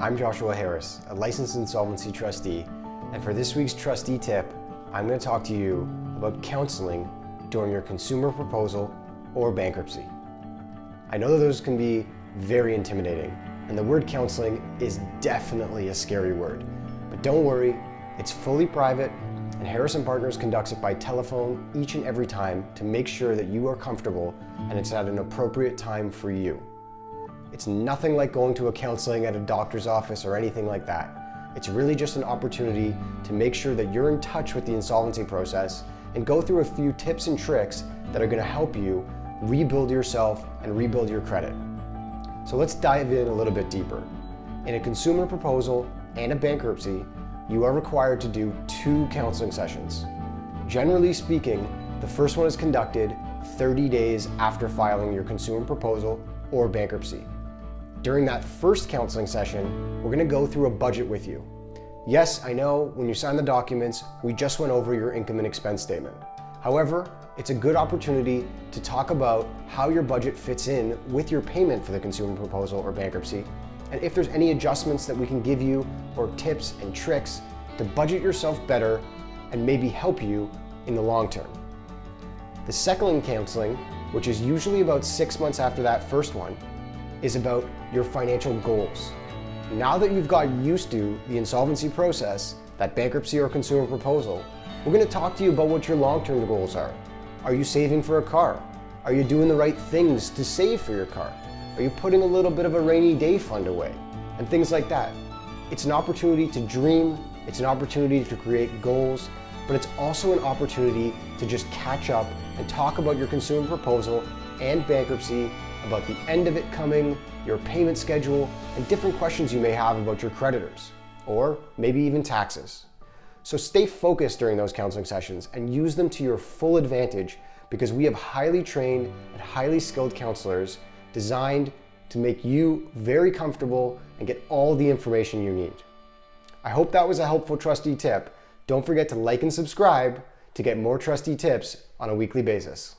I'm Joshua Harris, a licensed insolvency trustee, and for this week's trustee tip, I'm going to talk to you about counseling during your consumer proposal or bankruptcy. I know that those can be very intimidating, and the word counseling is definitely a scary word, but don't worry, it's fully private, and Harris & Partners conducts it by telephone each and every time to make sure that you are comfortable and it's at an appropriate time for you. It's nothing like going to a counseling at a doctor's office or anything like that. It's really just an opportunity to make sure that you're in touch with the insolvency process and go through a few tips and tricks that are going to help you rebuild yourself and rebuild your credit. So let's dive in a little bit deeper. In a consumer proposal and a bankruptcy, you are required to do 2 counseling sessions. Generally speaking, the first one is conducted 30 days after filing your consumer proposal or bankruptcy. During that first counseling session, we're going to go through a budget with you. Yes, I know when you sign the documents, we just went over your income and expense statement. However, it's a good opportunity to talk about how your budget fits in with your payment for the consumer proposal or bankruptcy, and if there's any adjustments that we can give you or tips and tricks to budget yourself better and maybe help you in the long term. The second counseling, which is usually about 6 months after that first one, is about your financial goals. Now that you've got used to the insolvency process, that bankruptcy or consumer proposal, we're going to talk to you about what your long-term goals are. Are you saving for a car? Are you doing the right things to save for your car? Are you putting a little bit of a rainy day fund away? And things like that. It's an opportunity to dream, it's an opportunity to create goals, but it's also an opportunity to just catch up and talk about your consumer proposal and bankruptcy, about the end of it coming, your payment schedule, and different questions you may have about your creditors, or maybe even taxes. So stay focused during those counseling sessions and use them to your full advantage, because we have highly trained and highly skilled counselors designed to make you very comfortable and get all the information you need. I hope that was a helpful trustee tip. Don't forget to like and subscribe to get more trustee tips on a weekly basis.